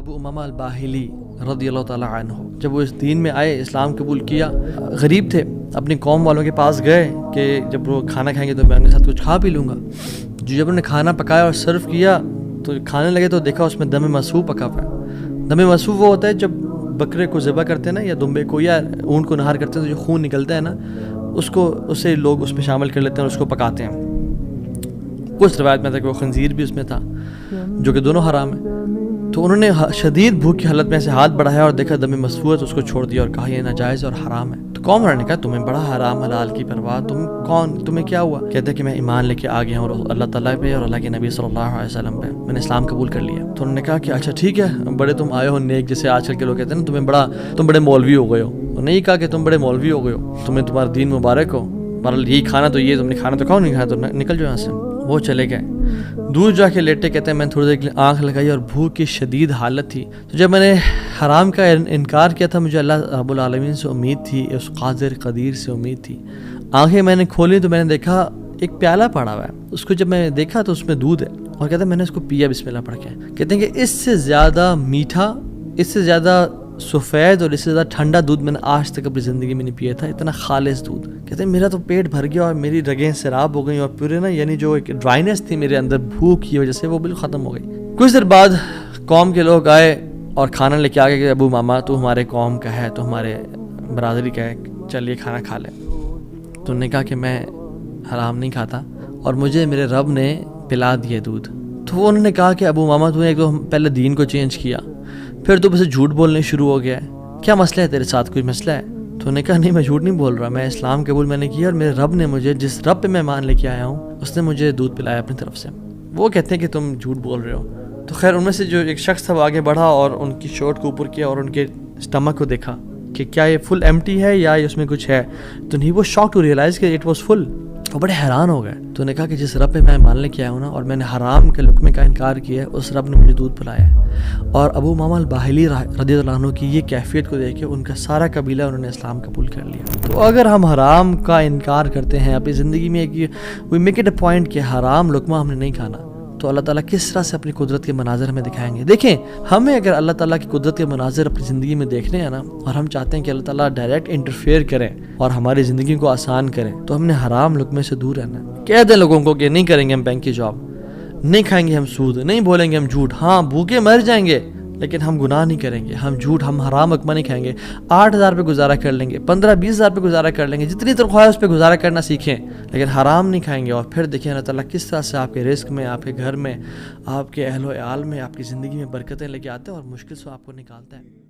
ابو امامہ الباہلی رضی اللہ تعالیٰ عنہ جب وہ اس دین میں آئے، اسلام قبول کیا، غریب تھے، اپنی قوم والوں کے پاس گئے کہ جب وہ کھانا کھائیں گے تو میں ان کے ساتھ کچھ کھا پی لوں گا۔ جب انہوں نے کھانا پکایا اور سرو کیا تو کھانے لگے تو دیکھا اس میں دم مسفوح پکا ہوا ہے۔ دم مسفوح وہ ہوتا ہے جب بکرے کو ذبح کرتے ہیں نا، یا دمبے کو یا اونٹ کو نہار کرتے ہیں تو جو خون نکلتا ہے نا، اسے لوگ اس میں شامل کر لیتے ہیں اور اس کو پکاتے ہیں۔ کچھ روایت میں تھا کہ وہ خنزیر بھی اس میں تھا، جو کہ دونوں حرام ہیں۔ تو انہوں نے شدید بھوک کی حالت میں ایسے ہاتھ بڑھایا اور دیکھا دم مسفوح ہے تو اس کو چھوڑ دیا اور کہا یہ ناجائز اور حرام ہے۔ تو قوم والوں نے کہا تمہیں بڑا حرام حلال کی پرواہ، تم کون، تمہیں کیا ہوا؟ کہتے ہیں کہ میں ایمان لے کے آ گیا ہوں اللہ تعالیٰ پہ اور اللہ کے نبی صلی اللہ علیہ وسلم پہ، میں نے اسلام قبول کر لیا۔ تو انہوں نے کہا کہ اچھا ٹھیک ہے، بڑے تم آئے ہو نیک، جیسے آج کل کے لوگ کہتے ہیں نا تم بڑے مولوی ہو گئے ہو۔ انہوں نے یہ کہا کہ تم بڑے مولوی ہو گئے ہو، تمہیں تمہارا دین مبارک ہو، بہرحال یہی کھانا تو یہ تم نے کھانا تو کھاؤ، نہیں کھانا تو نکل جاؤ یہاں سے۔ وہ چلے گئے، دور جا کے لیٹے، کہتے ہیں میں نے تھوڑی دیر کے لیے آنکھ لگائی اور بھوک کی شدید حالت تھی۔ تو جب میں نے حرام کا انکار کیا تھا، مجھے اللہ رب العالمین سے امید تھی، اس قادر قدیر سے امید تھی۔ آنکھیں میں نے کھولی تو میں نے دیکھا ایک پیالہ پڑا ہوا ہے، اس کو جب میں دیکھا تو اس میں دودھ ہے، اور کہتے ہیں میں نے اس کو پیا بسم اللہ پڑھ کے۔ کہتے ہیں کہ اس سے زیادہ میٹھا، اس سے زیادہ سفید اور اس سے زیادہ ٹھنڈا دودھ میں نے آج تک اپنی زندگی میں نہیں پیا تھا، اتنا خالص دودھ۔ کہتے ہیں میرا تو پیٹ بھر گیا اور میری رگیں سیراب ہو گئیں اور پورے نا، یعنی جو ایک ڈرائنیس تھی میرے اندر بھوک کی وجہ سے، وہ بالکل ختم ہو گئی۔ کچھ دیر بعد قوم کے لوگ آئے اور کھانا لے کے آ گئے کہ ابو ماما تو ہمارے قوم کا ہے، تو ہمارے برادری کا ہے، چلیے کھانا کھا لیں۔ تو انہوں نے کہا کہ میں حرام نہیں کھاتا اور مجھے میرے رب نے پلا دیے دودھ۔ تو وہ انہوں نے کہا کہ ابو ماما تو نے ایک تو پہلے دین کو چینج کیا، پھر تو اسے جھوٹ بولنے شروع ہو گیا ہے، کیا مسئلہ ہے تیرے ساتھ، کوئی مسئلہ ہے؟ تو انہوں نے کہا نہیں میں جھوٹ نہیں بول رہا، میں اسلام قبول میں نے کیا اور میرے رب نے مجھے، جس رب پہ میں مان لے کے آیا ہوں، اس نے مجھے دودھ پلایا اپنی طرف سے۔ وہ کہتے ہیں کہ تم جھوٹ بول رہے ہو۔ تو خیر ان میں سے جو ایک شخص تھا وہ آگے بڑھا اور ان کی شرٹ کو اوپر کیا اور ان کے اسٹمک کو دیکھا کہ کیا یہ فل ایمٹی ہے یا اس میں کچھ ہے۔ تو نہیں، وہ شاک ٹو ریئلائز کہ اٹ واز فل۔ وہ بڑے حیران ہو گئے۔ تو انہوں نے کہا کہ جس رب پہ میں مان لے کے آیا ہوں نا، اور میں نے حرام کے لقمے کا انکار کیا ہے، اس رب نے مجھے دودھ پلایا ہے۔ اور ابو امامہ الباہلی رضی اللہ عنہ کی یہ کیفیت کو دیکھ کے ان کا سارا قبیلہ انہوں نے اسلام قبول کر لیا۔ تو اگر ہم حرام کا انکار کرتے ہیں اپنی زندگی میں، we make it a point کہ حرام لقمہ ہم نے نہیں کھانا، تو اللہ تعالیٰ کس طرح سے اپنی قدرت کے مناظر ہمیں دکھائیں گے۔ دیکھیں، ہمیں اگر اللہ تعالیٰ کی قدرت کے مناظر اپنی زندگی میں دیکھنے ہیں نا، اور ہم چاہتے ہیں کہ اللہ تعالیٰ ڈائریکٹ انٹرفیئر کریں اور ہماری زندگی کو آسان کریں، تو ہم نے حرام لقمے سے دور رہنا ہے۔ کہہ دیں لوگوں کو کہ نہیں کریں گے ہم بینک کی جاب، نہیں کھائیں گے ہم سود، نہیں بولیں گے ہم جھوٹ، ہاں بھوکے مر جائیں گے لیکن ہم گناہ نہیں کریں گے، ہم جھوٹ، ہم حرام لقمہ نہیں کھائیں گے، 8,000 پہ گزارا کر لیں گے، 15-20,000 پہ گزارا کر لیں گے، جتنی تنخواہ ہے اس پہ گزارا کرنا سیکھیں، لیکن حرام نہیں کھائیں گے۔ اور پھر دیکھیں اللہ تعالیٰ کس طرح سے آپ کے رزق میں، آپ کے گھر میں، آپ کے اہل و عیال میں، آپ کی زندگی میں برکتیں لے کے آتا ہے اور مشکل سے آپ کو نکالتا ہے۔